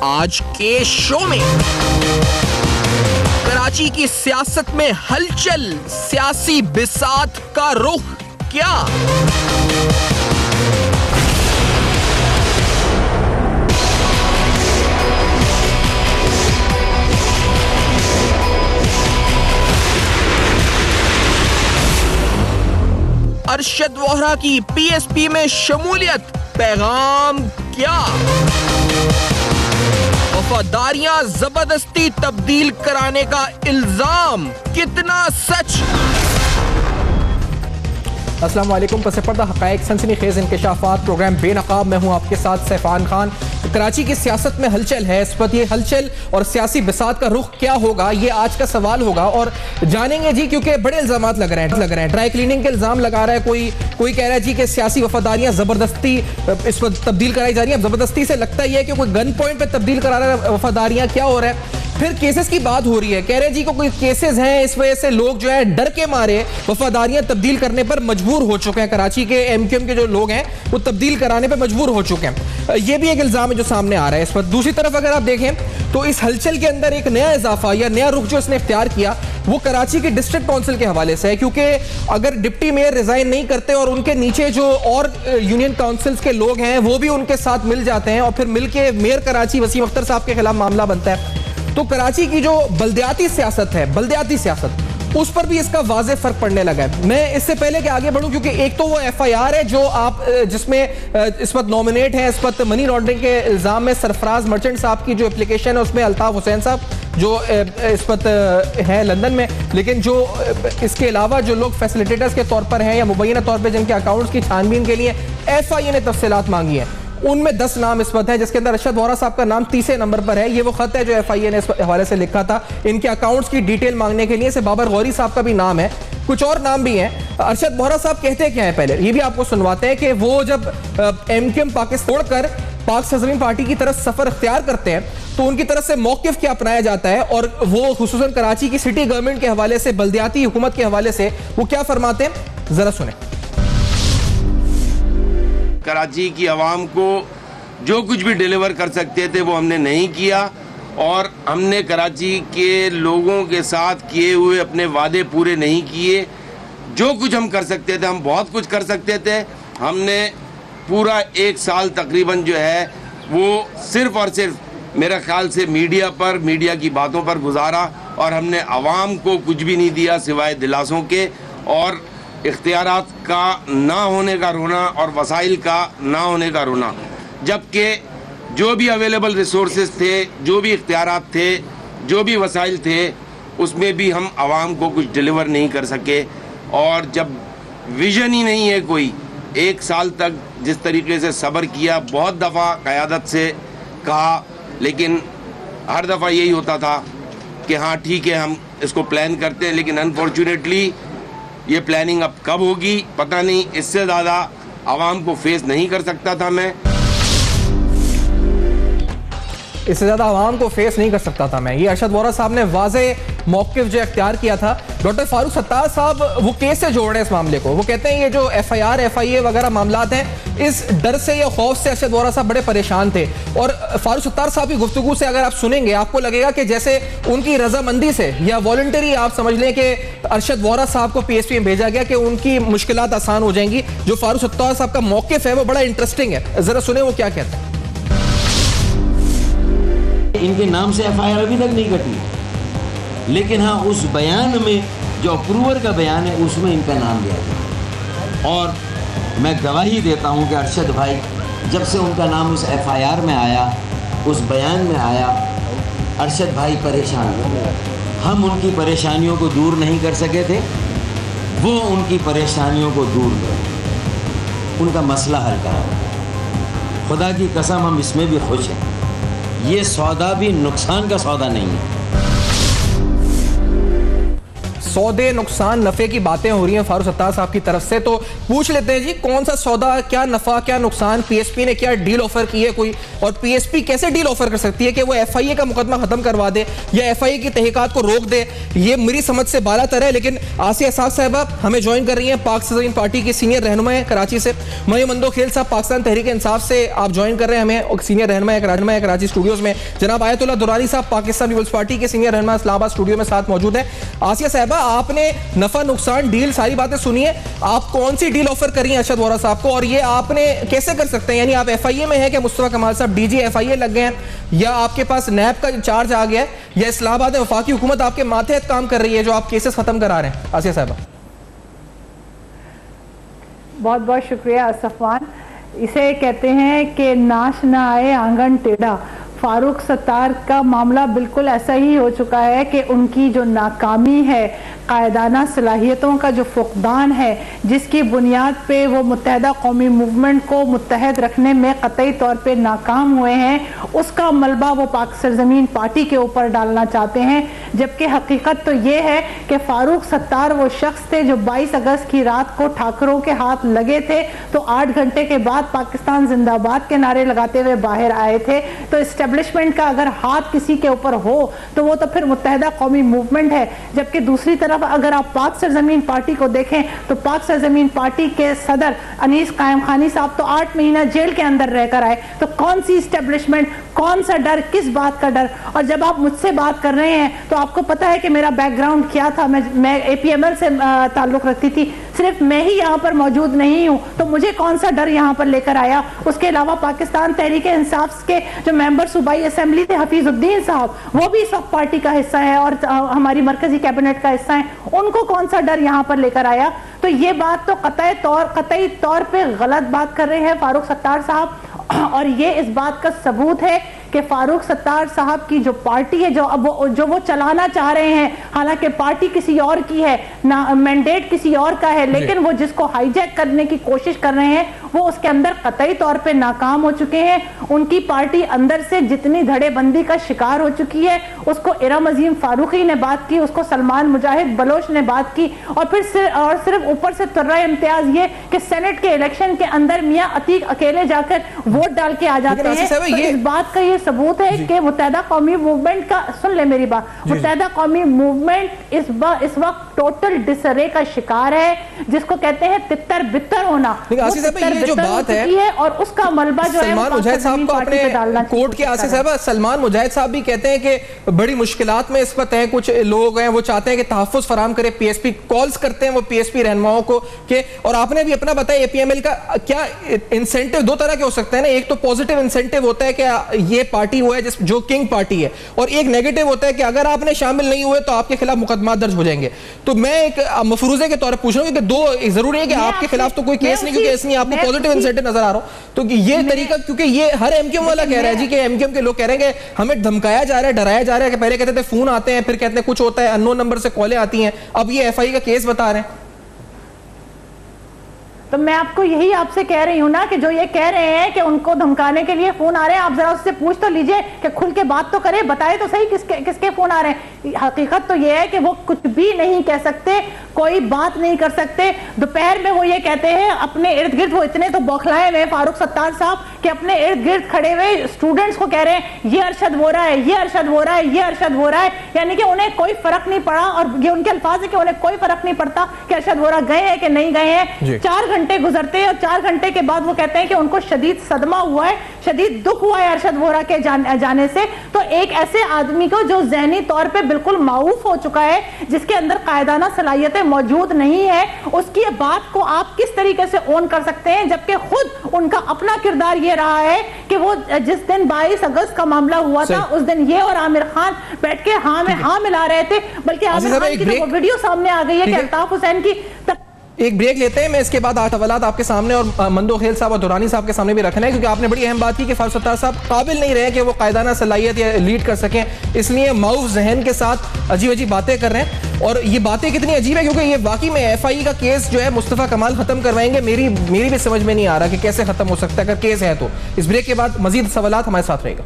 आज के शो में। कराची की सियासत में हलचल, सियासी बिसात का रुख क्या? अरशद वोहरा की पीएसपी में शमूलियत, पैगाम क्या? वफादारियां जबरदस्ती तब्दील कराने का इल्जाम कितना सच? अस्सलाम वालेकुम। पस पर्दा हक़ाइक़, सनसनीखेज़ इंकशाफ़ात, प्रोग्राम बेनकाब। मैं हूँ आपके साथ सैफान खान। कराची की सियासत में हलचल है। इस वक्त ये हलचल और सियासी बिसात का रुख क्या होगा, ये आज का सवाल होगा और जानेंगे जी, क्योंकि बड़े इल्ज़ामात लग रहे हैं। ड्राई क्लीनिंग के इल्ज़ाम लगा रहा है कोई कह रहा है जी कि सियासी वफादारियाँ ज़बरदस्ती इस वक्त तब्दील कराई जा रही हैं। ज़बरदस्ती से लगता ही है कि कोई गन पॉइंट पर तब्दील करा रहा है वफादारियाँ। क्या हो रहा है? फिर केसेस की बात हो रही है, कह रहे जी को कोई केसेस हैं, इस वजह से लोग जो है डर के मारे वफादारियां तब्दील करने पर मजबूर हो चुके हैं। कराची के एमक्यूएम के जो लोग हैं वो तब्दील कराने पर मजबूर हो चुके हैं। ये भी एक इल्जाम है जो सामने आ रहा है इस पर। दूसरी तरफ अगर आप देखें तो इस हलचल के अंदर एक नया इजाफा या नया रुख जो इसने इख्तियार किया वो कराची की डिस्ट्रिक्ट काउंसिल के हवाले से है, क्योंकि अगर डिप्टी मेयर रिजाइन नहीं करते और उनके नीचे जो और यूनियन काउंसिल्स के लोग हैं वो भी उनके साथ मिल जाते हैं और फिर मिलके मेयर कराची वसीम अख्तर साहब के खिलाफ मामला बनता है, तो कराची की जो बल्दियाती सियासत है, बल्दियाती सियासत, उस पर भी इसका वाज़े फर्क पड़ने लगा है। मैं इससे पहले कि आगे बढ़ूं, क्योंकि एक तो वो एफआईआर है जो आप जिसमें इस वक्त नॉमिनेट है, इस वक्त मनी लॉन्ड्रिंग के इल्जाम में सरफराज मर्चेंट साहब की जो एप्लीकेशन है उसमें अल्ताफ हुसैन साहब जो इस वक्त है लंदन में, लेकिन जो इसके अलावा जो लोग फैसिलिटेटर्स के तौर पर हैं या मुबैना तौर पर जिनके अकाउंट्स की छानबीन के लिए एफआईए ने तफसीलात मांगी हैं, उनमें 10 नाम इस वक्त है, जिसके अंदर अरशद वोहरा साहब का नाम तीसरे नंबर पर है। ये वो खत है जो एफआईए ने इस हवाले से लिखा था इनके अकाउंट्स की डिटेल मांगने के लिए। से बाबर गौरी साहब का भी नाम है, कुछ और नाम भी हैं। अरशद वोहरा साहब कहते क्या है, पहले ये भी आपको सुनवाते हैं कि वो जब एमक्यूएम पाकिस्तान छोड़कर पाक सरजमीन पार्टी की तरफ सफर इख्तियार करते हैं तो उनकी तरफ से मौकिफ क्या अपनाया जाता है और वो खुसूसन कराची की सिटी गवर्नमेंट के हवाले से, बल्दियाती हुकूमत के हवाले से वो क्या फरमाते हैं, जरा सुने। कराची की आवाम को जो कुछ भी डिलीवर कर सकते थे वो हमने नहीं किया और हमने कराची के लोगों के साथ किए हुए अपने वादे पूरे नहीं किए। जो कुछ हम कर सकते थे, हम बहुत कुछ कर सकते थे। हमने पूरा 1 साल तकरीबन जो है वो सिर्फ़ और सिर्फ मेरा ख्याल से मीडिया पर, मीडिया की बातों पर गुजारा और हमने आवाम को कुछ भी नहीं दिया सिवाय दिलासों के और इख्तियारात का ना होने का रोना और वसाइल का ना होने का रोना। जबकि जो भी अवेलेबल रिसोर्सेज थे, जो भी इख्तियारात थे, जो भी वसाइल थे, उसमें भी हम आवाम को कुछ डिलीवर नहीं कर सके। और जब विजन ही नहीं है कोई, 1 साल तक जिस तरीके से सब्र किया, बहुत दफ़ा क़यादत से कहा, लेकिन हर दफ़ा यही होता था कि हाँ ठीक है हम इसको प्लान करते हैं, लेकिन अनफॉर्चुनेटली ये प्लानिंग अब कब होगी पता नहीं। इससे ज़्यादा आवाम को फेस नहीं कर सकता था मैं, इससे ज़्यादा आवाम को फेस नहीं कर सकता था मैं। ये अरशद वोहरा साहब ने वाज़े मौक़िफ़ जो इख्तियार किया था। डॉक्टर फारूक सत्तार साहब वो केस से जोड़ रहे हैं इस मामले को। वो कहते हैं ये जो एफआईआर, एफआईए वगैरह मामलात हैं, इस डर से या खौफ से अरशद वोहरा साहब बड़े परेशान थे। और फारूक सत्तार साहब की गुफ्तगू से अगर आप सुनेंगे आपको लगेगा कि जैसे उनकी रजामंदी से या वॉलंटरी आप समझ लें कि अरशद वोहरा साहब को पीएसपी में भेजा गया कि उनकी मुश्किलात आसान हो जाएंगी। जो फारूक सत्तार साहब का मौक़िफ़ है वो बड़ा इंटरेस्टिंग है, ज़रा सुने वो क्या कहते हैं। इनके नाम से एफआईआर अभी तक नहीं कटी, लेकिन हाँ उस बयान में जो अप्रूवर का बयान है उसमें इनका नाम दिया गया और मैं गवाही देता हूँ कि अरशद भाई जब से उनका नाम उस एफआईआर में आया, उस बयान में आया, अरशद भाई परेशान हो। हम उनकी परेशानियों को दूर नहीं कर सके थे, वो उनकी परेशानियों को दूर कर उनका मसला हल करा। खुदा की कसम हम इसमें भी खुश हैं। ये सौदा भी नुकसान का सौदा नहीं है। सौदे नुकसान नफे की बातें हो रही हैं फारूक सत्तार साहब की तरफ से, तो पूछ लेते हैं जी कौन सा सौदा, क्या नफा क्या नुकसान, पीएसपी ने क्या डील ऑफर की है कोई, और पीएसपी कैसे डील ऑफर कर सकती है कि वो एफआईए का मुकदमा खत्म करवा दे या एफआईए की तहकीकात को रोक दे, ये मेरी समझ से बालातर है। लेकिन आसिया साहब साहबा हमें ज्वाइन कर रही हैं पाक ज़मीन पार्टी की सीनियर रहनुमा है कराची से, मरियम मंदोखेल साहब पाकिस्तान तहरीक इंसाफ से आप ज्वाइन कर रहे हैं हमें सीनियर रहनुमा है कराची स्टूडियोज में, जनाब आयतुल्लाह दुरानी साहब पाकिस्तान पीपल्स पार्टी के सीनियर रहनुमा इस्लामाबाद स्टूडियो में साथ मौजूद है। आसिया साहबा आपने नफा नुकसान डील सारी बातें सुनी है, आप कौन सी डील ऑफर कर रही हैं अरशद वोरा साहब को, और ये आपने कैसे कर सकते हैं, यानी आप एफआईए में है कि मुस्तफा कमाल साहब डीजी एफआईए लग गए हैं, या आपके पास नैब का चार्ज आ गया है, या इस्लामाबाद में वफाकी हुकूमत आपके माथे काम कर रही है जो आप केसेस खत्म करा रहे हैं? आसिया साहबा बहुत बहुत शुक्रिया असफान। इसे कहते हैं कि नाश ना आए आंगन टेढ़ा। फारूक सत्तार का मामला बिल्कुल ऐसा ही हो चुका है कि उनकी जो नाकामी है, कायदाना सलाहियतों का जो फुकदान है, जिसकी बुनियाद पे वो मुत्तहदा कौमी मूवमेंट को मुत्तहद रखने में कतई तौर पे नाकाम हुए हैं, उसका मलबा वो पाक सरजमीन पार्टी के ऊपर डालना चाहते हैं। जबकि हकीकत तो ये है कि फारूक सत्तार वो शख्स थे जो 22 अगस्त की रात को ठाकरों के हाथ लगे थे तो 8 घंटे के बाद पाकिस्तान जिंदाबाद के नारे लगाते हुए बाहर आए थे। तो एस्टेब्लिशमेंट का अगर हाथ किसी के ऊपर हो तो वो तो फिर मुत्तहदा कौमी मूवमेंट है। जबकि दूसरी तरफ अगर आप पाक सरजमीन पार्टी को देखें तो पाक सरजमीन पार्टी के सदर अनीस कायम खानी साहब तो 8 महीना जेल के अंदर रहकर आए। तो कौन सी एस्टेब्लिशमेंट, कौन सा डर, किस बात का डर? और जब आप मुझसे बात कर रहे हैं तो आपको पता है कि मेरा बैकग्राउंड क्या था। मैं एपीएमएल से ताल्लुक रखती थी, सिर्फ मैं ही यहाँ पर मौजूद नहीं हूँ, तो मुझे कौन सा डर यहाँ पर लेकर आया? उसके अलावा पाकिस्तान तहरीक इंसाफ के जो मेंबर सूबाई असेंबली थे हफीजुद्दीन साहब, वो भी इस वक्त पार्टी का हिस्सा है और हमारी मरकजी कैबिनेट का हिस्सा है, उनको कौन सा डर यहाँ पर लेकर आया? तो ये बात तो कतई तौर पे गलत बात कर रहे हैं फारूक सत्तार साहब। और ये इस बात का सबूत है कि फारूक सत्तार साहब की जो पार्टी है, जो वो चलाना चाह रहे हैं, हालांकि पार्टी किसी और की है ना, मैंडेट किसी और का है, लेकिन वो जिसको हाईजैक करने की कोशिश कर रहे हैं वो उसके अंदर कतई तौर पे नाकाम हो चुके हैं। उनकी पार्टी अंदर से जितनी धड़ेबंदी का शिकार हो चुकी है, उसको इरम अजीम फारूकी ने बात की, उसको सलमान मुजाहिद बलोच ने बात की, और फिर सिर्फ ऊपर से तुर्रा इम्तियाज ये कि सेनेट के इलेक्शन के अंदर मियां अतीक अकेले जाकर वोट डाल के आ जाते हैं। तो इस बात का ये सबूत है कि मुत्तहदा कौमी मूवमेंट का, सुन ले मेरी बात, मुत्तहदा कौमी मूवमेंट इस वक्त टोटल डिसरे का शिकार है, जिसको कहते हैं तितर बितर होना। जो बात है और उसका मलबा जो है सलमान मुजाहिद साहब को अपने कोर्ट के आसिफ साहब, सलमान मुजाहिद साहब भी कहते हैं कि बड़ी मुश्किलात में इस वक्त हैं, कुछ लोग हैं वो चाहते हैं कि तहफ्फुज़ फराहम करे, पीएसपी कॉल्स करते हैं वो पीएसपी रहनुमाओं को के, और आपने भी अपना बताया एपीएमएल का क्या इंसेंटिव दो तरह के हो सकते हैं ना, एक तो पॉजिटिव इंसेंटिव होता है कि ये पार्टी वो है जो किंग पार्टी है, और एक नेगेटिव होता है कि अगर आपने शामिल नहीं हुए तो आपके खिलाफ मुकदमा दर्ज हो जाएंगे। तो मैं एक मफरूजे के तौर पर पूछ रहा हूँ कि दो जरूरी है कि आपके खिलाफ तो कोई केस नहीं, क्योंकि केस नहीं, आपको पॉजिटिव इंसेंटिव नजर आ रहा हो, तो ये तरीका, क्योंकि ये हर एमक्यूएम वाला कह रहा है जी कि एमक्यूएम के लोग कह रहे हैं कि हमें धमकाया जा रहा है, डराया जा रहा है, कि पहले कहते थे फोन आते हैं, फिर कहते हैं कुछ होता है, अननोन नंबर से कॉलें आती हैं, अब ये एफआई का केस बता रहे हैं। तो मैं आपको यही आपसे कह रही हूँ ना कि जो ये कह रहे हैं कि उनको धमकाने के लिए फोन आ रहे हैं, आप जरा उससे पूछ तो लीजिए कि खुल के बात तो करे, बताए तो सही किसके फोन आ रहे हैं। हकीकत तो ये है कि वो कुछ भी नहीं कह सकते, कोई बात नहीं कर सकते। दोपहर में वो ये कहते हैं अपने इर्द गिर्द, वो इतने तो बौखलाए हुए फारूक सत्तार साहब कि अपने इर्द गिर्द खड़े हुए स्टूडेंट्स को कह रहे हैं ये अरशद हो रहा है, ये अरशद हो रहा है, ये अरशद हो रहा है, यानी कि उन्हें कोई फर्क नहीं पड़ा। और ये उनके अल्फाज है कि उन्हें कोई फर्क नहीं पड़ता कि अरशद वोरा गए हैं कि नहीं गए हैं। 4 घंटे गुजरते हैं और 4 घंटे के बाद वो कहते हैं कि उनको शदीद सदमा हुआ है, शदीद दुख हुआ है अरशद वोरा के जाने से। तो एक ऐसे आदमी को जो ज़हनी तौर पे बिल्कुल माऊफ हो चुका है, जिसके अंदर कायदाना सलाहियतें मौजूद नहीं है, उसकी बात को आप किस तरीके से ओन कर सकते हैं, जबकि खुद उनका अपना किरदार ये रहा है कि वो जिस दिन 22 अगस्त का मामला हुआ था उस दिन ये और आमिर खान बैठ के हाँ में हाँ मिला रहे थे। बल्कि आमिर खान की तो वीडियो सामने आ गई है कि अल्ताफ हुसैन की। एक ब्रेक लेते हैं, मैं इसके बाद 8 हवालात आपके सामने और मंदोखेल साहब और दुरानी साहब के सामने भी रखना है, क्योंकि आपने बड़ी अहम बात की कि फारूक सत्तार साहब काबिल नहीं रहे कि वो कायदाना सलाहियत या लीड कर सकें, इसलिए माऊफ जहन के साथ अजीब अजीब बातें कर रहे हैं। और ये बातें कितनी अजीब है क्योंकि ये वाकई में एफआई का केस जो है मुस्तफा कमाल खत्म करवाएंगे, मेरी भी समझ में नहीं आ रहा कि कैसे खत्म हो सकता है अगर केस है तो। इस ब्रेक के बाद मजीद सवालात हमारे साथ रहेगा।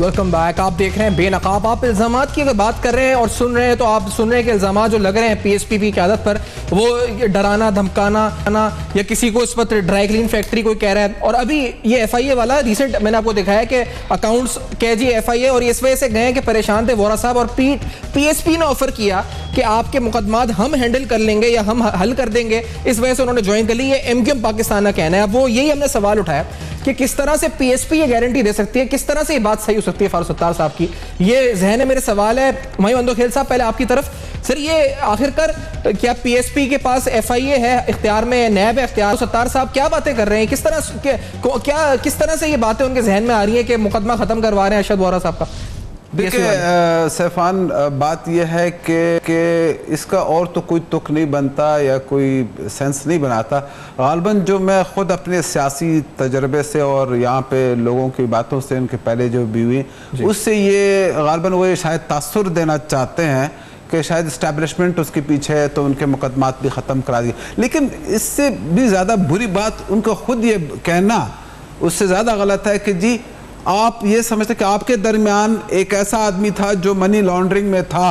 Welcome back. आप देख रहे हैं बेनकाब। आप इल्ज़ामात की अगर बात कर रहे हैं और सुन रहे हैं तो आप सुन रहे हैं कि इल्ज़ामात जो लग रहे हैं पीएसपी की क़यादत पर, वो डराना धमकाना या किसी को इस वक्त ड्राई क्लीन फैक्ट्री कोई कह रहा है। और अभी ये एफआईए वाला रिसेंट मैंने आपको दिखाया कि अकाउंट्स कह जी एफआईए, और इस वजह से गए कि परेशान थे वोरा साहब, और पीएसपी ने ऑफर किया कि आपके मुकदमात हम हैंडल कर लेंगे या हम हल कर देंगे। इस वजह से उन्होंने ज्वाइन कर ली। ये एमक्यूएम पाकिस्तान का कहना है। अब वो यही हमने सवाल उठाया कि किस तरह से पीएसपी ये गारंटी दे सकती है, किस तरह से ये बात सही हो सकती है फारूक सत्तार साहब की। ये जहन में मेरे सवाल है। महीवंदो खेल साहब, पहले आपकी तरफ। सर, ये आखिरकार क्या पीएसपी के पास एफआईए है इख्तियार में, नैब है इख्तियार? सत्तार साहब क्या बातें कर रहे हैं? किस तरह से ये बातें उनके जहन में आ रही है कि मुकदमा खत्म करवा रहे हैं अरशद वोरा साहब का? देखिए सैफान, बात यह है कि इसका और तो कोई तुक नहीं बनता या कोई सेंस नहीं बनाता। गालबन जो मैं ख़ुद अपने सियासी तजर्बे से और यहाँ पे लोगों की बातों से, उनके पहले जो भी हुई, उससे ये गालबन वो शायद तासुर देना चाहते हैं कि शायद इस्टेब्लिशमेंट उसके पीछे है तो उनके मुकदमात भी ख़त्म करा दिए। लेकिन इससे भी ज़्यादा बुरी बात उनका ख़ुद ये कहना उससे ज़्यादा गलत है कि जी आप ये समझते कि आपके दरमियान एक ऐसा आदमी था जो मनी लॉन्ड्रिंग में था,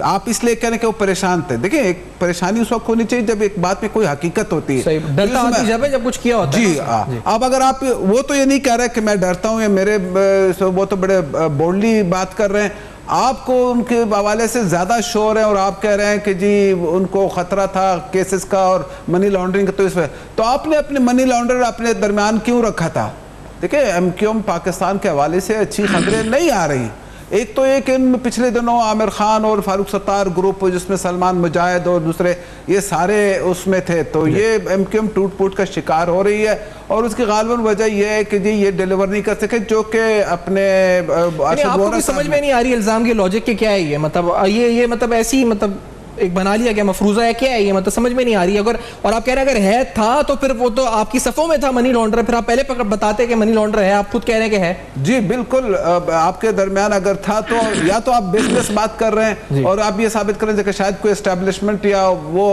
आप इसलिए कह रहे हैं कि वो परेशान थे। देखिए, एक परेशानी उस वक्त होनी चाहिए जब एक बात में कोई हकीकत होती है, डरता आदमी जब कुछ किया होता है। जी, अब अगर आप वो तो ये नहीं कह रहे कि मैं डरता हूँ या मेरे, वो तो बड़े बोल्डली बात कर रहे हैं। आपको उनके हवाले से ज़्यादा शोर है और आप कह रहे हैं कि जी उनको ख़तरा था केसेस का और मनी लॉन्ड्रिंग का, तो इस वजह तो आपने अपने मनी लॉन्ड्रर अपने दरमियान क्यों रखा था? देखिए, एमक्यूएम पाकिस्तान के हवाले से अच्छी खबरें नहीं आ रही। एक तो एक इन पिछले दिनों आमिर खान और फारूक सत्तार ग्रुप, जिसमें सलमान मुजाहिद और दूसरे ये सारे उसमें थे, तो ये एमक्यूएम टूट फूट का शिकार हो रही है। और उसकी गालबन वजह यह है कि जी ये डिलीवर नहीं कर सके, जो कि अपने आपको समझ में नहीं आ रही इल्जाम की लॉजिक के क्या है ये, मतलब ये मतलब ऐसी मतलब एक बना लिया गया मफरूजा है, क्या है ये, मतलब समझ में नहीं आ रही है। अगर और आप कह रहे हैं अगर है था तो फिर वो तो आपकी सफ़ों में था मनी लॉन्ड्रर, फिर आप पहले बताते कि मनी लॉन्ड्रर है, आप खुद कह रहे हैं कि है। जी बिल्कुल, आपके दरमियान अगर था तो या तो आप बिजनेस बात कर रहे हैं और आप ये साबित करें कि शायद कोई एस्टेब्लिशमेंट या वो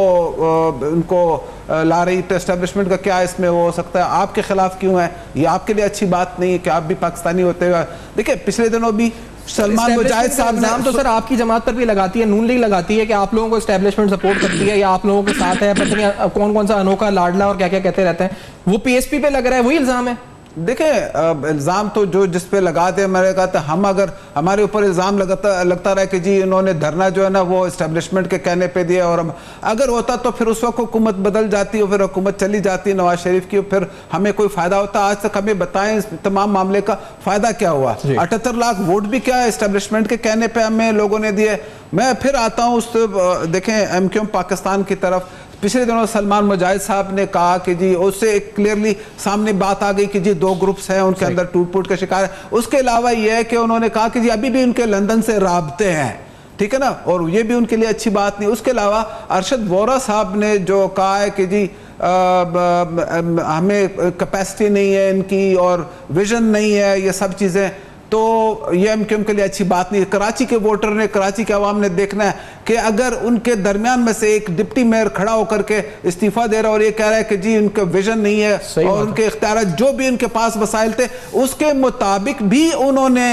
उनको ला रही, तो एस्टेब्लिशमेंट का क्या इसमें हो सकता है? आपके खिलाफ क्यों है? ये आपके लिए अच्छी बात नहीं है कि आप भी पाकिस्तानी होते हुए। देखिए, पिछले दिनों भी सलमान मुजाहिद साहब नाम तो सर आपकी जमात पर भी लगाती है, नून लीग लगाती है कि आप लोगों को एस्टेब्लिशमेंट सपोर्ट करती है या आप लोगों के साथ है, पता नहीं कौन कौन सा अनोखा लाडला और क्या क्या कहते रहते हैं, वो पीएसपी पे लग रहा है, वही इल्जाम है। देखिए, इल्ज़ाम तो जो जिस पे लगाते हैं, मैंने कहा था हम अगर हमारे ऊपर इल्ज़ाम लगता रहा कि जी इन्होंने धरना जो है ना वो इस्टेब्लिशमेंट के कहने पे दिया, और अगर होता तो फिर उस वक्त हुकूमत बदल जाती और फिर हुकूमत चली जाती नवाज शरीफ की, फिर हमें कोई फ़ायदा होता? आज तक हमें बताएं इस तमाम मामले का फ़ायदा क्या हुआ? 78 लाख वोट भी क्या इस्टेब्लिशमेंट के कहने पर हमें लोगों ने दिए। मैं फिर आता हूँ उस, देखें एमक्यूएम पाकिस्तान की तरफ। पिछले दिनों सलमान मुजाहिद साहब ने कहा कि जी उससे एक क्लियरली सामने बात आ गई कि जी दो ग्रुप्स हैं, उनके अंदर टूट फूट का शिकार है। उसके अलावा यह है कि उन्होंने कहा कि जी अभी भी उनके लंदन से राब्ते हैं, ठीक है ना, और ये भी उनके लिए अच्छी बात नहीं। उसके अलावा अरशद वोरा साहब ने जो कहा है कि जी हमें कैपेसिटी नहीं है इनकी और विजन नहीं है, ये सब चीज़ें, तो ये एमक्यूएम के लिए अच्छी बात नहीं है। कराची के वोटर ने, कराची के अवाम ने देखना है कि अगर उनके दरमियान में से एक डिप्टी मेयर खड़ा होकर के इस्तीफा दे रहा है और ये कह रहा है कि जी उनका विजन नहीं है और उनके इख्तियार जो भी उनके पास वसाइल थे उसके मुताबिक भी उन्होंने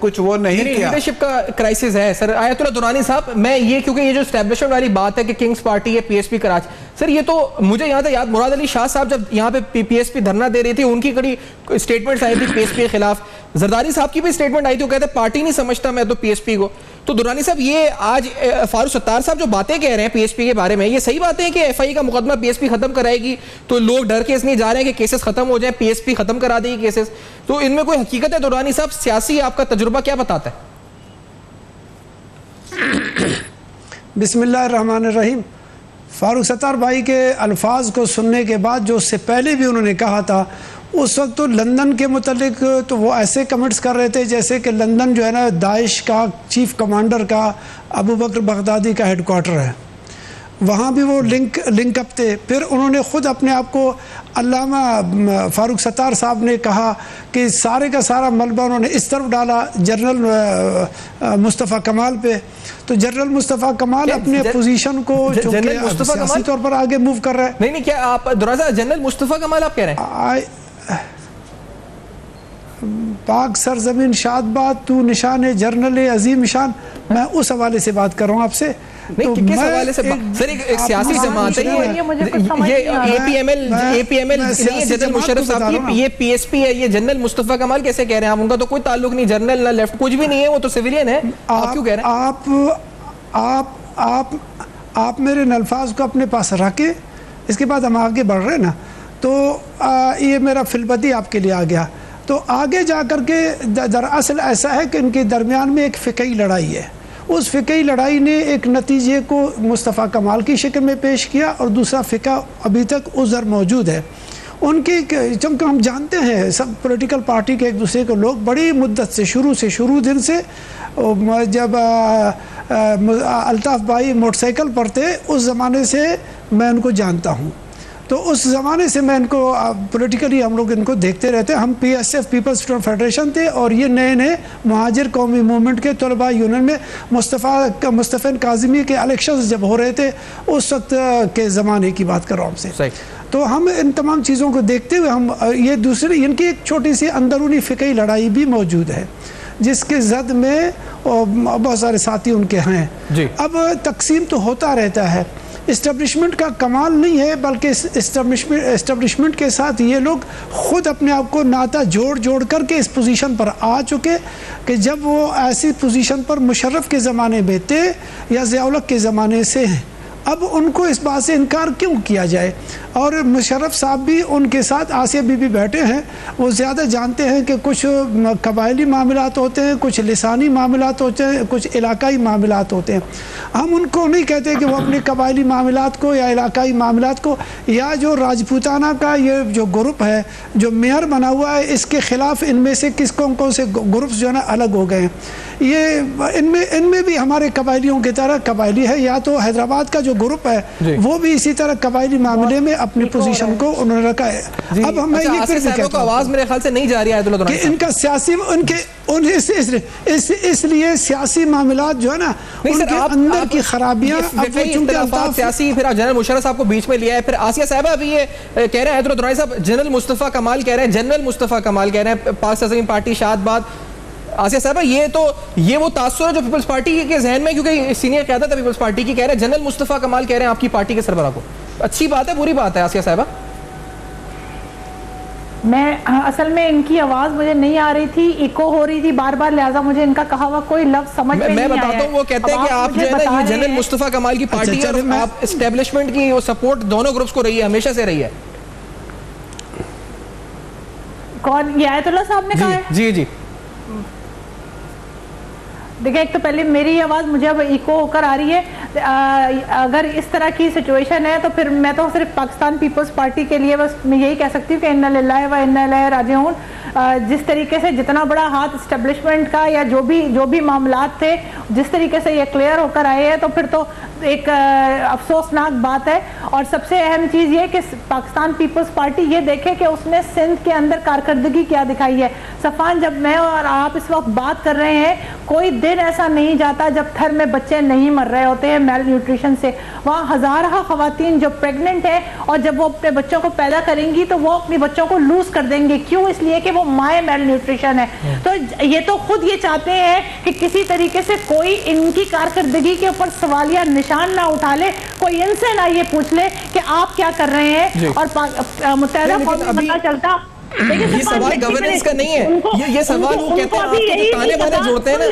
कुछ वो नहीं किया। लीडरशिप का क्राइसिस है सर। आयतुल्लाह दुरानी साहब, मैं ये क्योंकि ये जो एस्टेब्लिशमेंट वाली बात है कि किंग्स पार्टी है पीएसपी कराची, सर ये तो मुझे यहाँ तक याद, मुराद अली शाह साहब जब यहाँ पे पीएसपी धरना दे रही थी, उनकी कड़ी स्टेटमेंट्स आई थी पीएसपी के खिलाफ। जरदारी साहब की भी स्टेटमेंट आई थी, वो कहते पार्टी नहीं समझता मैं तो पीएसपी को। तो दुरानी साहब, ये आज फारूक सत्तार साहब जो बातें कह रहे हैं पीएसपी के बारे में, ये सही बात है कि एफआई का मुकदमा पीएसपी खत्म कराएगी, तो लोग डर के इसलिए जा रहे हैं कि केसेस खत्म हो जाए, पीएसपी खत्म करा देगी केसेस, तो इनमें कोई हकीकत है? दुरानी साहब, सियासी आपका तजुर्बा क्या बताता है? बिस्मिल्लाहिर्रहमानिर्रहीम। फारूक सत्तार भाई के अल्फाज को सुनने के बाद, जो उससे पहले भी उन्होंने कहा था, उस वक्त तो लंदन के मुतल्लिक तो वो ऐसे कमेंट्स कर रहे थे जैसे कि लंदन जो है ना दाइश का चीफ कमांडर का अबू बकर बगदादी का हेडक्वार्टर है, वहाँ भी वो लिंक अप थे। फिर उन्होंने ख़ुद अपने आप को अल्लामा फारूक सत्तार साहब ने कहा कि सारे का सारा मलबा उन्होंने इस तरफ डाला जनरल मुस्तफ़ा कमाल पे। तो जनरल मुस्तफ़ा कमाल अपने पोजीशन को जो सियासी तौर पर आगे मूव कर रहा है। नहीं, क्या आप जनरल मुस्तफ़ा कमाल आप कह रहे हैं? पाक सरजमीन शादबाद तू निशान जर्नल अजीम शान, मैं उस हवाले से बात कर रहा हूँ आपसे। नहीं, किस हवाले से सर? एक सियासी जमात है ये एपीएमएल नहीं है जनरल मुशर्रफ साहब की, ये पीएसपी है, ये जनरल मुस्तफा कमाल कैसे कह रहे हैं आप? उनका तो कोई ताल्लुक नहीं, जनरल ना लेफ्ट कुछ भी नहीं है, वो तो सिविलियन है। आप क्यों कह रहे हैं? आप मेरे अल्फाज को अपने पास रखे, इसके बाद हम आगे बढ़ रहे हैं ना, तो ये मेरा फिलबदी आपके लिए आ गया। तो आगे जा कर के दरअसल ऐसा है कि इनके दरमियान में एक फ़िक़ही लड़ाई है। उस फ़िक़ही लड़ाई ने एक नतीजे को मुस्तफ़ा कमाल की शक्ल में पेश किया, और दूसरा फ़िक़ा अभी तक उज़र मौजूद है उनकी। चूँकि हम जानते हैं सब पॉलिटिकल पार्टी के एक दूसरे को लोग बड़ी मुद्दत से शुरू दिन से, जब अल्ताफ़ भाई मोटरसाइकिल पर थे उस ज़माने से मैं उनको जानता हूँ। तो उस ज़माने से मैं इनको पॉलिटिकली हम लोग इनको देखते रहते हैं। हम PSF पीपल्स स्टूडेंट फेडरेशन थे, और ये नए महाजिर कौमी मूवमेंट के तलबा यूनियन में मुस्तफ़ा काज़मी के इलेक्शंस जब हो रहे थे उस वक्त के ज़माने की बात कर रहा हूँ आपसे। तो हम इन तमाम चीज़ों को देखते हुए हम ये दूसरी इनकी एक छोटी सी अंदरूनी फ़िक़ही लड़ाई भी मौजूद है, जिसके जद में बहुत सारे साथी उनके हैं। अब तकसीम तो होता रहता है, इस्टेब्लिशमेंट का कमाल नहीं है, बल्कि इस्टेब्लिशमेंट के साथ ये लोग ख़ुद अपने आप को नाता जोड़ करके इस पोजीशन पर आ चुके कि जब वो ऐसी पोजीशन पर मुशर्रफ के ज़माने में थे या ज़िया-उल-हक के ज़माने से हैं, अब उनको इस बात से इनकार क्यों किया जाए? और मुशर्रफ साहब भी उनके साथ आसिया बीबी बैठे हैं, वो ज़्यादा जानते हैं कि कुछ कबायली मामलात होते हैं, कुछ लिसानी मामलात होते हैं, कुछ इलाकाई मामलात होते हैं। हम उनको नहीं कहते कि वो अपने कबायली मामलात को या इलाकाई मामलात को, या जो राजपूताना का ये जो ग्रुप है जो मेयर बना हुआ है, इसके ख़िलाफ़ इनमें से कौन से ग्रुप्स जो है ना अलग हो गए हैं। ये इनमें भी हमारे कबायलियों की तरह कबायली है, या तो हैदराबाद का जो ग्रुप है वो भी इसी तरह कबायली मामले में अपनी पोजीशन को उन्होंने रखा है। अब हमें ये फिर भी कहता हूं आवाज मेरे ख्याल से नहीं जा रही है कि इनका सियासी इसलिए सियासी मामलात जो है ना उनके अंदर की खराबियां, सियासी, फिर जनरल मुशर्रफ साहब को बीच में लिया है, फिर आसिया साहब अभी ये कह रहे हैं, साहब जनरल मुस्तफा कमाल कह रहे हैं, जनरल मुस्तफा कमाल कह रहे हैं पाक सरजमीन पार्टी शादबाद। आसिया साहब ये वो तासुर है जो पीपल्स पार्टी के जहन में, क्योंकि सीनियर क़यादत है पीपल्स पार्टी की, कह रहे हैं जनरल मुस्तफा कमाल कह रहे हैं आपकी पार्टी के सरबराह को। अच्छी बात है, बुरी बात है आसिया साहब? मैं असल में इनकी आवाज मुझे नहीं आ रही थी, इको हो रही थी बार बार, लिहाजा मुझे इनका कहा हुआ कोई लफ्ज समझ में नहीं आया। मैं बताता हूँ, वो कहते हैं कि आप जो है ना ये जनरल मुस्तफा कमाल की पार्टी है, और आप एस्टेब्लिशमेंट की सपोर्ट दोनों ग्रुप्स को रही है, हमेशा से रही है। कौन? ये आयतुल्लाह साहब ने कहा है? जी। देखिए, एक तो पहले मेरी आवाज़ मुझे अब इको होकर आ रही है। अगर इस तरह की सिचुएशन है तो फिर मैं तो सिर्फ पाकिस्तान पीपल्स पार्टी के लिए बस मैं यही कह सकती हूँ कि इन्ना लिल्लाहि व इन्ना इलैहि राजिऊन। जिस तरीके से जितना बड़ा हाथ इस्टेब्लिशमेंट का या जो भी मामलात थे, जिस तरीके से ये क्लियर होकर आए हैं, तो फिर तो एक अफसोसनाक बात है। और सबसे अहम चीज़ ये कि पाकिस्तान पीपल्स पार्टी ये देखे कि उसने सिंध के अंदर कारकर्दगी क्या दिखाई है। सफ़ान, जब मैं और आप इस वक्त बात कर रहे हैं, कोई दिन ऐसा नहीं जाता जब थर में बच्चे नहीं मर रहे होते हैं मेल न्यूट्रिशन से। वहाँ हज़ारा ख़वातीन जो प्रेग्नेंट है, और जब वो अपने बच्चों को पैदा करेंगी तो वो अपने बच्चों को लूज कर देंगे। क्यों? इसलिए कि वो माए मेल न्यूट्रिशन है। तो ये तो खुद ये चाहते हैं कि किसी तरीके से कोई इनकी कारकर्दगी के ऊपर सवालिया निशान ना उठा ले, कोई इनसे ना ये पूछ ले कि आप क्या कर रहे हैं। और मुत्तहदा कौम में पता चलता, ये सवाल गवर्नेंस का नहीं है, ये सवाल वो कहते हैं आपके ताने बाने जोड़ते हैं ना,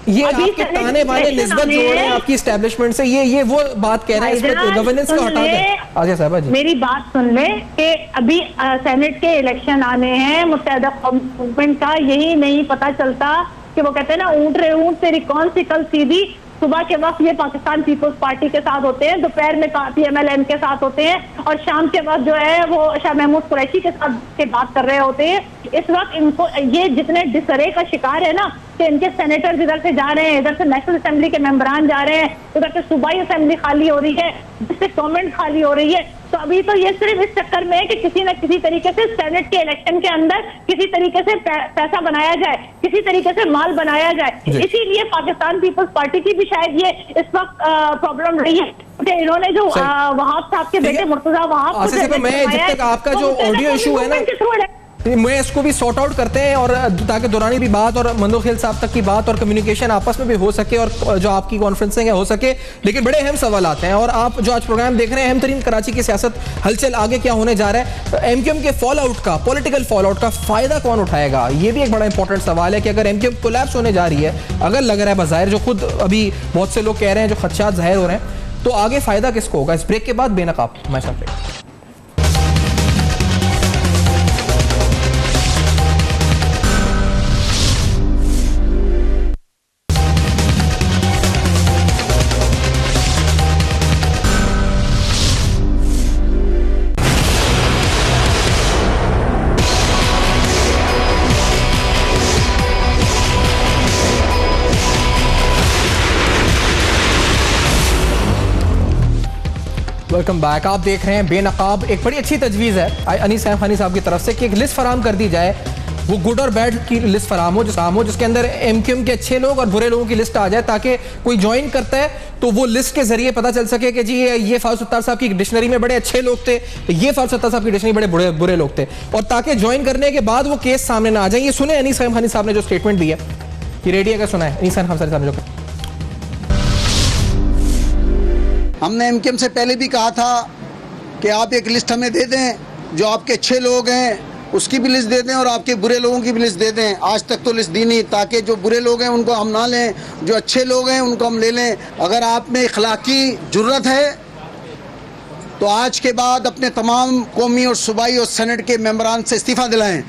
ये आपके ताने बाने निस्बत जोड़ रहे हैं आपकी एस्टेब्लिशमेंट से, ये वो बात कह रहे हैं, इसमें गवर्नेंस को हटा दें। आसिया साहब जी, मेरी बात सुन ले कि अभी सेनेट के इलेक्शन आने हैं, मुत्तहदा कौम मूवमेंट का यही नहीं पता चलता कि वो कहते हैं ना, ऊँट तेरी कौन सी कल सीधी। सुबह के वक्त ये पाकिस्तान पीपल्स पार्टी के साथ होते हैं, दोपहर में PMLN के साथ होते हैं, और शाम के वक्त जो है वो शाह महमूद कुरैशी के साथ के बात कर रहे होते हैं। इस वक्त इनको ये जितने डिसरे का शिकार है ना, कि इनके सेनेटर्स इधर से जा रहे हैं, इधर से नेशनल असेंबली के मेंबरान जा रहे हैं, उधर से सूबाई असेंबली खाली हो रही है, डिस्ट्रिक्ट गवर्नमेंट खाली हो रही है। तो अभी तो ये सिर्फ इस चक्कर में है कि किसी न किसी तरीके से सेनेट के इलेक्शन के अंदर किसी तरीके से पैसा बनाया जाए, किसी तरीके से माल बनाया जाए। इसीलिए पाकिस्तान पीपल्स पार्टी की भी शायद ये इस वक्त प्रॉब्लम रही है। इन्होंने जो वहाब साहब के बेटे मुर्तजा वहाब, मैं जब तक आपका जो ऑडियो इशू है ना, मैं इसको भी सॉर्ट आउट करते हैं, और ताकि दुरानी भी बात और मंदोखिल साहब तक की बात और कम्युनिकेशन आपस में भी हो सके और जो आपकी कॉन्फ्रेंसिंग है हो सके। लेकिन बड़े अहम सवाल आते हैं, और आप जो आज प्रोग्राम देख रहे हैं, अहम तरीन कराची की सियासत हलचल आगे क्या होने जा रहा है, एमक्यूएम के फॉल आउट का, पॉलिटिकल फॉल आउट का फायदा कौन उठाएगा, ये भी एक बड़ा इंपॉर्टेंट सवाल है कि अगर एमक्यूएम कोलैप्स होने जा रही है, अगर लग रहा है बाज़ाहिर, जो खुद अभी बहुत से लोग कह रहे हैं, जो खदशात ज़ाहिर हो रहे हैं, तो आगे फायदा किसको होगा। इस ब्रेक के बाद बेनकाब हमारे साथ रहिए। Welcome back. आप देख रहे हैं बेनकाब। एक बड़ी अच्छी तजवीज़ है अनीस खानी साहब की तरफ से कि एक लिस्ट फराम कर दी जाए, वो गुड और बैड की लिस्ट फराम हो जिसके अंदर एमक्यूएम के अच्छे लोग और बुरे लोगों की लिस्ट आ जाए, ताकि कोई ज्वाइन करता है तो वो लिस्ट के जरिए पता चल सके कि जी ये फारूक सत्तार साहब की डिक्शनरी में बड़े अच्छे लोग थे, ये फारूक सत्तार साहब की डिक्शनरी बड़े बुरे लोग थे, और ताकि ज्वाइन करने के बाद वो केस सामने ना आ जाए। ये सुने अनीस खानी साहब ने जो स्टेटमेंट दी है, ये रेडियो का सुना है अनीस खान साहब ने जो हमने एमक्यूएम से पहले भी कहा था कि आप एक लिस्ट हमें दे दें, जो आपके अच्छे लोग हैं उसकी भी लिस्ट दे दें और आपके बुरे लोगों की भी लिस्ट दे दें। आज तक तो लिस्ट दी नहीं, ताकि जो बुरे लोग हैं उनको हम ना लें, जो अच्छे लोग हैं उनको हम ले लें। अगर आप में इखलाकी जुर्रत है तो आज के बाद अपने तमाम कौमी और सूबाई और सेनेट के मेंबरान से इस्तीफ़ा दिलाएं।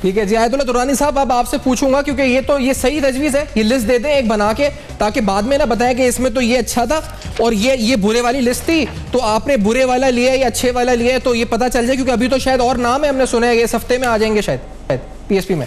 ठीक है जी आयतुल्लाह दुरानी साहब, अब आपसे पूछूंगा क्योंकि ये सही तजवीज़ है, ये लिस्ट दे दें एक बना के, ताकि बाद में ना बताएं कि इसमें तो ये अच्छा था और ये बुरे वाली लिस्ट थी, तो आपने बुरे वाला लिया या अच्छे वाला लिया, तो ये पता चल जाए। क्योंकि अभी तो शायद और नाम है, हमने सुना है इस हफ्ते में आ जाएंगे शायद पीएसपी में।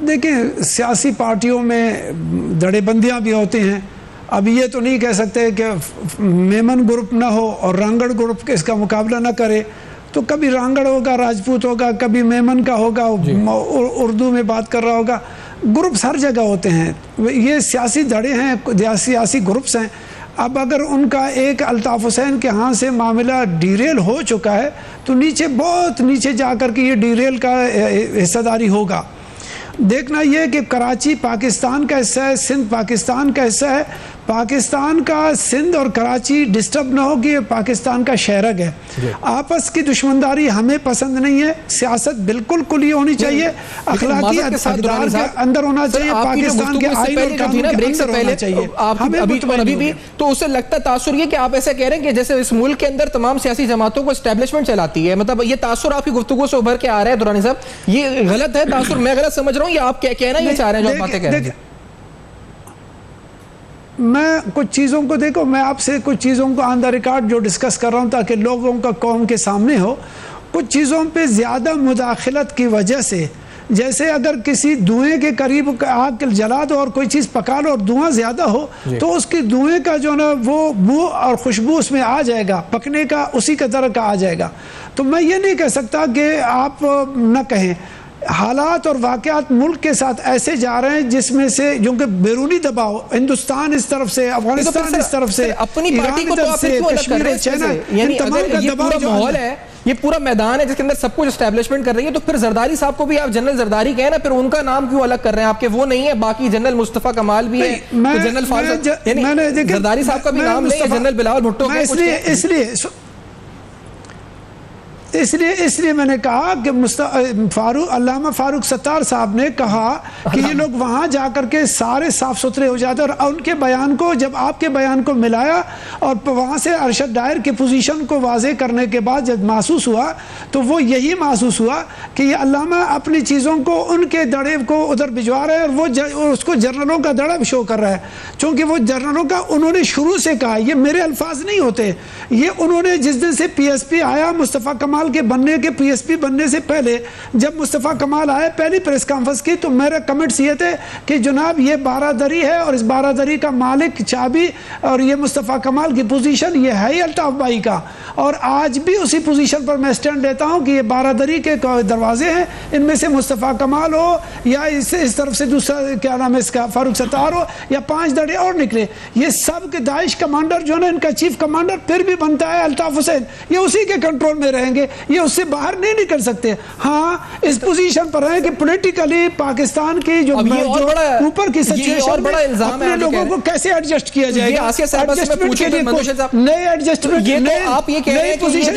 देखिए, सियासी पार्टियों में दड़ेबंदियां भी होती हैं। अब ये तो नहीं कह सकते कि मेमन ग्रुप ना हो और रांगड़ ग्रुप इसका मुकाबला ना करे, तो कभी रांगड़ होगा, राजपूत होगा, कभी मेमन का होगा, उर्दू में बात कर रहा होगा। ग्रुप्स हर जगह होते हैं, ये सियासी धड़े हैं, सियासी ग्रुप्स हैं। अब अगर उनका एक अल्ताफ़ हुसैन के हाथ से मामला डीरेल हो चुका है, तो नीचे बहुत नीचे जाकर के ये डीरेल का हिस्सेदारी होगा। देखना यह कि कराची पाकिस्तान का हिस्सा है, सिंध पाकिस्तान का हिस्सा है। पाकिस्तान का सिंध और कराची डिस्टर्ब ना हो कि ये पाकिस्तान का शहरग है। आपस की दुश्मनदारी हमें पसंद नहीं है। सियासत बिल्कुल खुली होनी चाहिए, अखलाकी अक़दार के अंदर होना चाहिए, पाकिस्तान के आईन और कानून के अंदर होना चाहिए। अभी भी तो उससे लगता तासुर ये कि आप ऐसे कह रहे हैं कि जैसे इस मुल्क के अंदर तमाम सियासी जमातों को एस्टेब्लिशमेंट चलाती है, मतलब ये तासुर आपकी गुफ्तगू से उभर के आ रहा है दुरानी साहब, ये गलत है तासुर? मैं गलत समझ रहा हूँ या आप क्या कहना ये चाह रहे हैं जो आप बातें कह रहे हैं? मैं कुछ चीज़ों को, देखो, मैं आपसे कुछ चीज़ों को ऑन द रिकॉर्ड जो डिस्कस कर रहा हूँ ताकि लोगों का कौम के सामने हो। कुछ चीज़ों पे ज़्यादा मुदाखलत की वजह से, जैसे अगर किसी धुएं के करीब आग जला दो और कोई चीज़ पका लो और धुआं ज़्यादा हो, तो उसकी धुएं का जो ना वो बू और खुशबू उसमें आ जाएगा, पकने का उसी का तरह का आ जाएगा। तो मैं ये नहीं कह सकता कि आप न कहें। हालात और वाक़यात मुल्क के साथ ऐसे जा रहे हैं जिसमें से जो कि बैरूनी दबाव, हिंदुस्तान इस तरफ से, अफगानिस्तान इस तरफ से, अपनी पार्टी को तो आप क्यों अलग कर रहे हैं? यानी अगर ये पूरा माहौल है, ये पूरा मैदान है जिसके अंदर सब कुछ एस्टैब्लिशमेंट कर रही है, तो फिर जरदारी साहब को भी आप जनरल जरदारी कहें ना, फिर उनका नाम क्यों अलग कर रहे हैं? आपके वो नहीं है, बाकी जनरल मुस्तफा कमाल भी है, जनरल जरदारी साहब का भी नाम नहीं है, जनरल बिलावल भुट्टो का। इसलिए मैंने कहा कि अल्लामा फारूक सत्तार साहब ने कहा कि ये लोग वहाँ जाकर के सारे साफ सुथरे हो जाते, और उनके बयान को, जब आपके बयान को मिलाया और वहाँ से अरशद डायर की पोजीशन को वाजे करने के बाद जब महसूस हुआ, तो वो यही महसूस हुआ कि ये अल्लामा अपनी चीज़ों को, उनके दड़े को उधर भिजवा रहे हैं, और वो उसको जर्नलों का दड़ा शो कर रहा है। चूँकि वो जर्नलों का उन्होंने शुरू से कहा, ये मेरे अल्फाज नहीं होते, ये उन्होंने जिस दिन से PSP आया, मुस्तफ़ा कमाल कमाल के बनने के पीएसपी बनने से पहले जब मुस्तफ़ा कमाल आए पहली प्रेस कॉन्फ्रेंस की तो मेरे कमेंट्स ये थे कि जनाब ये बारादरी है और इस बारादरी का मालिक चाबी और ये मुस्तफ़ा कमाल की पोजीशन ये है ही अल्ताफ भाई का, और आज भी उसी पोजीशन पर मैं स्टैंड लेता हूँ कि ये बारादरी के दरवाजे हैं, इनमें से मुस्तफ़ा कमाल हो या इस तरफ से दूसरा क्या नाम है इसका फारूक सत्तार हो या 5 दड़े और निकले, ये सब के दाइश कमांडर जो है ना इनका चीफ कमांडर फिर भी बनता है अल्ताफ हुसैन, ये उसी के कंट्रोल में रहेंगे, ये उससे बाहर नहीं निकल सकते। हाँ इस पोजीशन पर है कि पॉलिटिकली पाकिस्तान की जो ऊपर की सिचुएशन में अपने लोगों को कैसे एडजस्ट किया जाएगा, एडजस्टमेंट के लिए नए एडजस्टमेंट नई पोजीशन,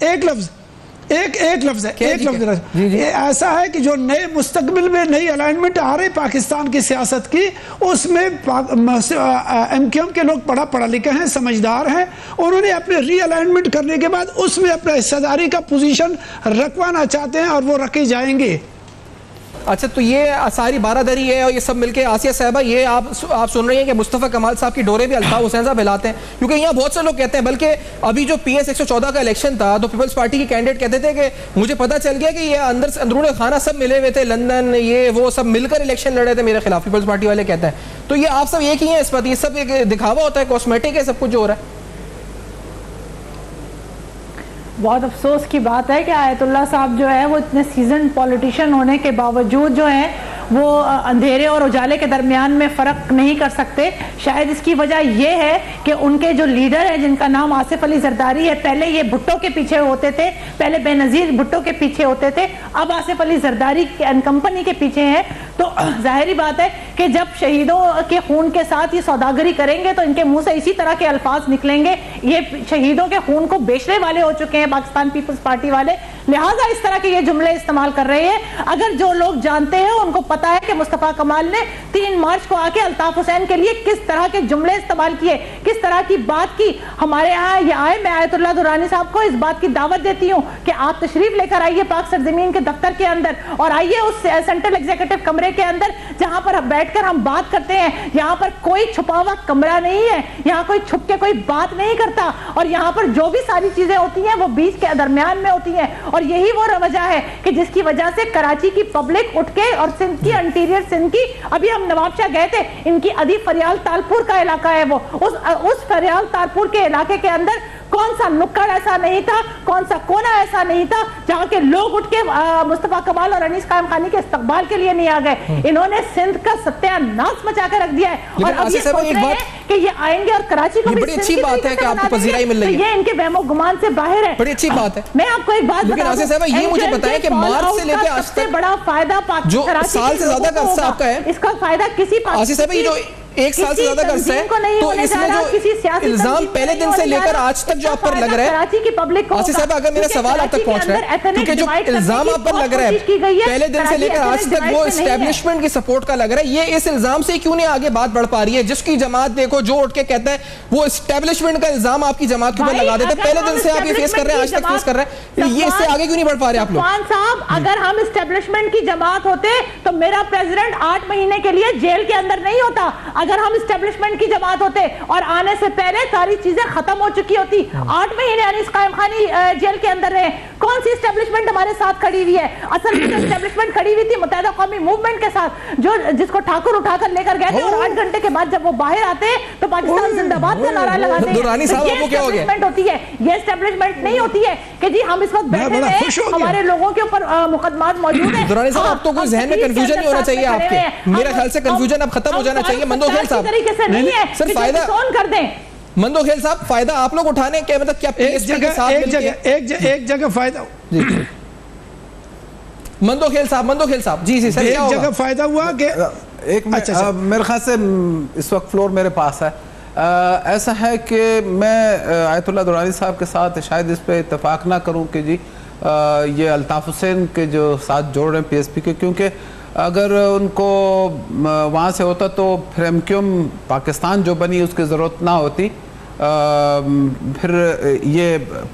एक लफ्ज है ऐसा है कि जो नए मुस्तकबिल में नई अलाइनमेंट आ रही पाकिस्तान की सियासत की, उसमें एमक्यूएम के लोग पढ़ा लिखे हैं, समझदार हैं, उन्होंने अपने रीअलाइनमेंट करने के बाद उसमें अपना हिस्सेदारी का पोजीशन रखवाना चाहते हैं और वो रखे जाएंगे। अच्छा, तो ये सारी बारादरी है और ये सब मिलके आसिया साहबा, ये आप सुन रही हैं कि मुस्तफ़ा कमाल साहब की डोरे भी अल्ताफ हुसैन साहब हिलाते हैं, क्योंकि यहाँ बहुत से लोग कहते हैं, बल्कि अभी जो PS 114 का इलेक्शन था तो पीपल्स पार्टी के कैंडिडेट कहते थे कि मुझे पता चल गया कि ये अंदरून खाना सब मिले हुए थे, लंदन ये वो सब मिलकर इलेक्शन लड़े थे मेरे खिलाफ, पीपल्स पार्टी वाले कहते हैं। तो ये आप सब एक ही हैं इस पर, ये सब एक दिखावा होता है, कॉस्मेटिक है सब कुछ जो हो रहा है। बहुत अफसोस की बात है कि आयतुल्लाह साहब जो है वो इतने सीजन पॉलिटिशियन होने के बावजूद जो है वो अंधेरे और उजाले के दरमियान में फ़र्क नहीं कर सकते। शायद इसकी वजह यह है कि उनके जो लीडर है जिनका नाम आसिफ अली जरदारी है, पहले ये भुट्टो के पीछे होते थे, पहले बेनज़ीर भुट्टो के पीछे होते थे, अब आसिफ अली जरदारी एंड कंपनी के पीछे हैं। तो जाहिर बात है कि जब शहीदों के खून के साथ ये सौदागरी करेंगे तो इनके मुंह से इसी तरह के अल्फाज निकलेंगे। ये शहीदों के खून को बेचने वाले हो चुके हैं पाकिस्तान पीपल्स पार्टी वाले, लिहाजा इस तरह के ये जुमले इस्तेमाल कर रहे हैं। अगर जो लोग जानते हैं उनको पता है कि मुस्तफ़ा कमाल ने 3 मार्च को आके अल्ताफ हुसैन के लिए किस तरह के जुमले इस्तेमाल किए, किस तरह की बात की। हमारे यहाँ ये आए, मैं आयतुल्लाह दुरानी साहब को इस बात की दावत देती हूँ कि आप तशरीफ लेकर आइए पाक सरजमीन के दफ्तर के अंदर और आइए उस सेंट्रल एग्जीक्यूटिव कमरे के अंदर जहां पर बैठकर हम बात करते हैं। यहाँ पर कोई छुपा हुआ कमरा नहीं है, यहाँ कोई छुप के कोई बात नहीं करता, और यहाँ पर जो भी सारी चीजें होती हैं वो बीच के दरमियान में होती हैं। और यही वो वजह है कि जिसकी वजह से कराची की पब्लिक उठ के, और सिंध की इंटीरियर सिंध की, अभी हम नवाबशाह गए थे, इनकी अदी फरियाल तालपुर का इलाका है वो, उस फरियाल तालपुर के इलाके के अंदर कौन सा नुक्कड़ ऐसा नहीं था, कौन सा कोना ऐसा नहीं था जहां के लोग उठ के मुस्तफा कमाल और अनीस कायम खानी के इस्तकबाल के लिए नहीं आ गए। इन्होंने सिंध का सत्यानाश मचा कर रख दिया है, और अब ये सोच रहे हैं कि ये आएंगे और कराची को भी बड़ी अच्छी बात है कि आपको पजीराई मिल रही है, ये इनके वहमो गुमान से बाहर है, बड़ी अच्छी बात है। मैं आपको एक बात बता दूं, ये मुझे बताएं कि मार्च से लेकर आज तक बड़ा फायदा जो साल से ज्यादा का अरसा आपका है, इसका फायदा किसी आसिफ साहब ये जो 1 साल से ज्यादा अरसा है, तो इसमें जो इल्जाम पहले दिन से लेकर आज तक जो आप पर लग रहा है, आसिफ साहब अगर मेरा सवाल आप तक पहुंच रहा है, क्योंकि जो इल्जाम आप पर लग रहा है पहले दिन से लेकर आज तक वो एस्टेब्लिशमेंट की सपोर्ट का लग रहा है, ये इस इल्जाम से क्यों नहीं आगे बात बढ़ पा रही है? जिसकी जमात देखो जो उठ के कहता है वो एस्टेब्लिशमेंट का इल्जाम आपकी जमात के ऊपर लगा देते, पहले दिन से आप ये फेस कर रहे हैं, आज तक फेस कर रहे हैं, ये इससे आगे क्यों नहीं बढ़ पा रहे आप लोग? साहब, अगर हम एस्टेब्लिशमेंट की जमात होते तो मेरा प्रेसिडेंट 8 महीने के लिए जेल के अंदर नहीं होता। अगर हम एस्टेब्लिशमेंट की जमात होते और आने से पहले सारी चीजें खत्म हो चुकी होती। 8 महीने अनीस कायम खानी जेल के अंदर रहे, कौन सी एस्टेब्लिशमेंट हमारे साथ खड़ी हुई है? असल में एस्टेब्लिशमेंट खड़ी हुई थी मुत्तहिदा कौमी मूवमेंट के साथ, जो जिसको ठाकुर उठाकर लेकर गए थे, और 8 घंटे के बाद जब वो बाहर आते हैं तो पाकिस्तान जिंदाबाद का नारा लगाते हैं। दुरानी साहब, आपको क्या हो गया? एस्टेब्लिशमेंट होती है, ये एस्टेब्लिशमेंट नहीं होती है कि जी हम इस वक्त बैठे हैं, हमारे लोगों के ऊपर मुकदमात मौजूद है। दुरानी साहब, अब तो कोई जहन में कंफ्यूजन नहीं होना चाहिए आपके, मेरे ख्याल से कंफ्यूजन अब खत्म हो जाना चाहिए। मंदोखेल साहब, नहीं है सर फायदा कर दें, मंदोखेल साहब फायदा आप लोग उठाने के मतलब क्या एक जगह फायदा मंदोखेल साहब जी सर, एक जगह फायदा हुआ कि एक मेरे ख्याल से इस वक्त फ्लोर मेरे पास है, ऐसा है कि मैं आयतुल्लाह दुरानी साहब के साथ शायद इस पे इत्तेफाक ना करूं कि जी ये अल्ताफ हुसैन के जो साथ जोड़ रहे हैं PSP के, क्योंकि अगर उनको वहाँ से होता तो फिर एमक्यूएम पाकिस्तान जो बनी उसकी ज़रूरत ना होती, फिर ये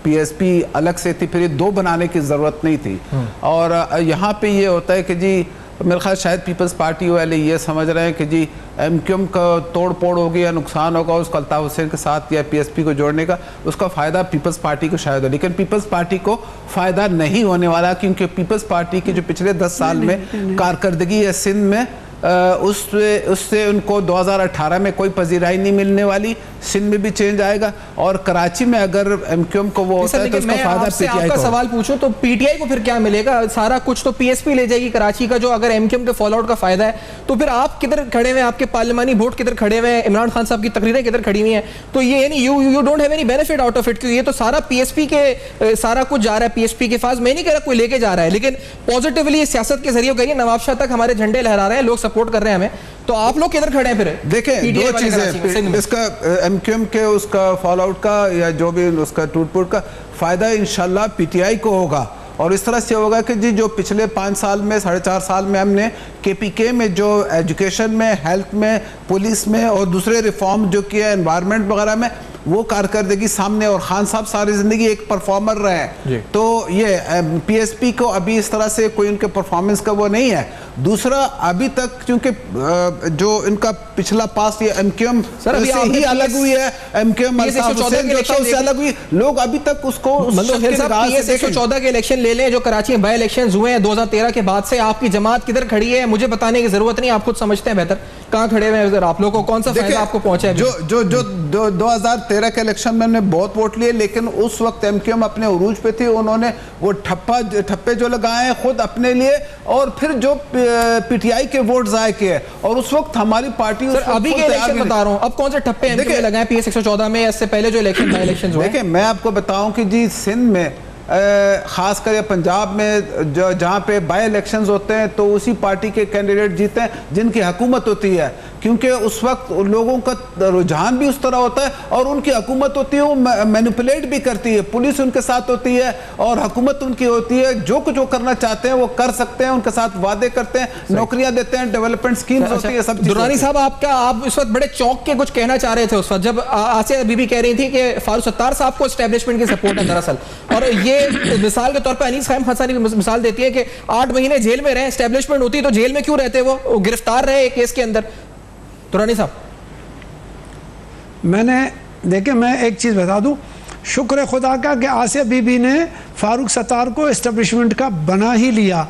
PSP अलग से थी, फिर ये 2 बनाने की ज़रूरत नहीं थी। और यहाँ पे ये होता है कि जी मेरे ख्याल शायद पीपल्स पार्टी वाले ये समझ रहे हैं कि जी MQM का तोड़ फोड़ होगी या नुकसान होगा उसको अल्ताफ हुसैन के साथ या PSP को जोड़ने का, उसका फ़ायदा पीपल्स पार्टी को शायद हो, लेकिन पीपल्स पार्टी को फ़ायदा नहीं होने वाला, क्योंकि पीपल्स पार्टी की जो पिछले 10 साल में कारकर्दगी है सिंध में उससे उनको 2018 में कोई पजीराई नहीं मिलने वाली। सिंध में भी चेंज आएगा और कराची में अगर MQM को वो होता है तो उसका फायदा PTI को। सवाल पूछूं तो PTI को फिर क्या मिलेगा? सारा कुछ तो PSP ले जाएगी कराची का, जो अगर MQM के फॉल आउट का फायदा है तो फिर आप किधर खड़े हुए हैं? आपके पार्लिमानी वोट किधर खड़े हुए हैं? इमरान खान साहब की तकरीरें किधर खड़ी हुई हैं? तो ये यानी you don't have any benefit out of it, क्योंकि ये तो सारा PSP के सारा कुछ जा रहा है PSP के पास। मैं नहीं कह रहा कोई लेके जा रहा है, लेकिन पॉजिटिवली सियासत के जरिए करिए नवाब शाह तक हमारे झंडे लहरा रहे हैं, लोग सपोर्ट कर रहे हैं हमें, तो आप लोग किधर खड़े हैं फिर? देखें दो चीजें, इसका MQM के उसका फॉल आउट का या जो भी उसका टूट फूट का फायदा इंशाल्लाह PTI को होगा। और इस तरह से होगा कि जी जो पिछले 5 साल में 4.5 साल में हमने KPK में जो एजुकेशन में, हेल्थ में, पुलिस में और दूसरे रिफॉर्म जो किया एनवायरनमेंट वगैरह में, वो कारकर्दगी सामने, और खान साहब सारी जिंदगी एक परफॉर्मर रहे हैं, तो ये PSP को अभी इस तरह से कोई उनके परफॉर्मेंस का वो नहीं है। दूसरा अभी तक क्योंकि जो इनका पिछला पास ये MQM से ही अलग हुई है, MQM उससे अलग हुई, लोग अभी तक उसको 114 के इलेक्शन ले लें जो कराची में बाय इलेक्शन हुए हैं 2013 के बाद से, आपकी जमात किधर खड़ी है मुझे बताने की जरूरत नहीं, आप खुद समझते हैं बेहतर कहाँ खड़े हुए हैं, आप लोगों को कौन सा फायदा आपको पहुंचा है? जो 2013 के इलेक्शन में हमने बहुत वोट लिए, लेकिन उस वक्त MQM अपने उरूज पे थी, उन्होंने वो ठप्पे जो लगाए हैं खुद अपने लिए, और फिर जो PTI के वोट जाए किए, और उस वक्त हमारी पार्टी अभी के इलेक्शन बता रहा हूं, अब कौन से ठप्पे MQM लगाए PS 114 में, इससे पहले जो इलेक्शन बाय इलेक्शन हुए? देखिए मैं आपको बताऊं कि जी सिंध में खासकर या पंजाब में जहाँ पे बाय इलेक्शंस होते हैं तो उसी पार्टी के कैंडिडेट जीते हैं जिनकी हुकूमत होती है, क्योंकि उस वक्त लोगों का रुझान भी उस तरह होता है और उनकी हुकूमत होती है, वो मैनिपुलेट भी करती है, पुलिस उनके साथ होती है और हुकूमत उनकी होती है, जो कुछ वो करना चाहते हैं वो कर सकते हैं, उनके साथ वादे करते हैं, नौकरियां देते हैं, डेवलपमेंट स्कीम्स होती है, सब। दुरानी साहब आप इस वक्त बड़े चौंक के कुछ कहना चाह रहे थे उस वक्त जब आसिया बीबी कह रही थी कि फारूक सत्तार साहब को एस्टेब्लिशमेंट की सपोर्ट है दरअसल, और ये मिसाल के तौर पर अनीस खान हसानी की मिसाल देती है कि 8 महीने जेल में रहे, एस्टेब्लिशमेंट होती तो जेल में क्यों रहते, वो गिरफ्तार रहे एक केस के अंदर। तुरानी साहब देखिए मैं एक चीज़ बता दूं, शुक्र खुदा का कि आसिया बीबी ने फारूक सत्तार को एस्टेब्लिशमेंट का बना ही लिया।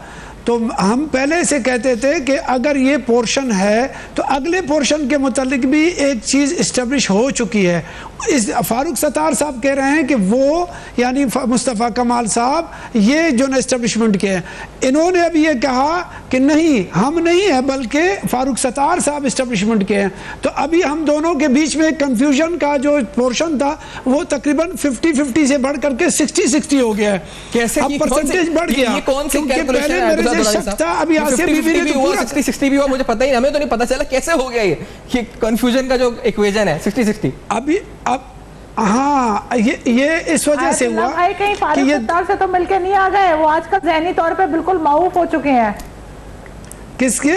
तो हम पहले से कहते थे कि अगर ये पोर्शन है तो अगले पोर्शन के मुतालिक भी एक चीज़ इस्टेब्लिश हो चुकी है। इस फारूक सत्तार साहब कह रहे हैं कि वो यानी मुस्तफ़ा कमाल साहब ये जो इस्टेब्लिशमेंट के हैं, इन्होंने अभी ये कहा कि नहीं हम नहीं है बल्कि फारूक सत्तार साहब इस्टेब्लिशमेंट के हैं। तो अभी हम दोनों के बीच में कन्फ्यूजन का जो पोर्शन था वो तकरीबन 50-50 से बढ़ करके 60-60 हो गया है। कैसे अब परसेंटेज बढ़ गया? ये कौन सी पहले मेरे से शक था, अभी आसिया बीबी ने तो 60-60 भी हुआ, मुझे पता ही, हमें तो नहीं पता चला कैसे हो गया ये कंफ्यूजन का जो इक्वेशन है 60-60। अभी अब हाँ ये इस वजह से हुआ भाई कहीं फारूक सत्तार से तो मिलके नहीं आ गए, वो आजकल ज़हनी तौर पे बिल्कुल माऊफ हो चुके हैं। किसके?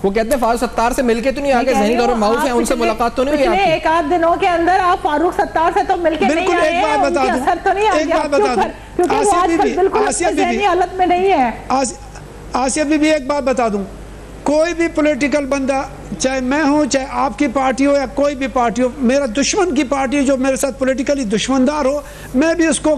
वो कहते हैं फारूक सत्तार से मिलके तो नहीं आ गए, ज़हनी तौर पे माऊफ है, उनसे मुलाकात तो नहीं हुई आपकी? एक आध दिनों के अंदर आप फारूक सत्तार से तो मिलके नहीं आए हैं, उनकी असर तो नहीं आ गया, क्योंकि वो आजकल बिल्कुल ज़हनी हालत में नहीं है। आसिया बीबी एक बात बता दूं, कोई भी पॉलिटिकल बंदा, चाहे मैं हूं चाहे आपकी पार्टी हो या कोई भी पार्टी हो, मेरा दुश्मन की पार्टी जो मेरे साथ पॉलिटिकली दुश्मनदार हो, मैं भी उसको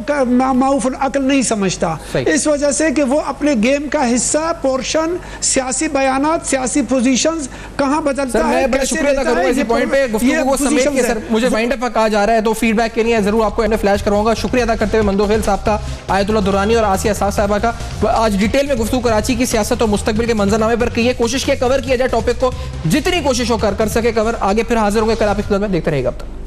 माऊफ अकल नहीं समझता, इस वजह से कि वो अपने गेम का हिस्सा, पोर्शन, सियासी बयानात, सियासी पोजीशंस कहां बदलता है। मैं बड़ा शुक्रिया अदा करूंगा इसी पॉइंट पे गुफ्तगू को समेट के। सर मुझे वाइंड अप कहा जा रहा है तो फीडबैक के लिए जरूर आपको एंड फ्लैश करूंगा। शुक्रिया अदा करते हुए मंदोखेल साहब का, आयतुल्लाह दुरानी और आसिया साहबा का। आज डिटेल में गुफ्तगू कराची की सियासत और मुस्तकबिल के मंजरनामे पर की, कोशिश किया कवर किया जाए टॉपिक को, जितनी कोशिश हो कर सके कवर। आगे फिर हाजिर होंगे कल आप इस में, देखते रहेगा अब तक।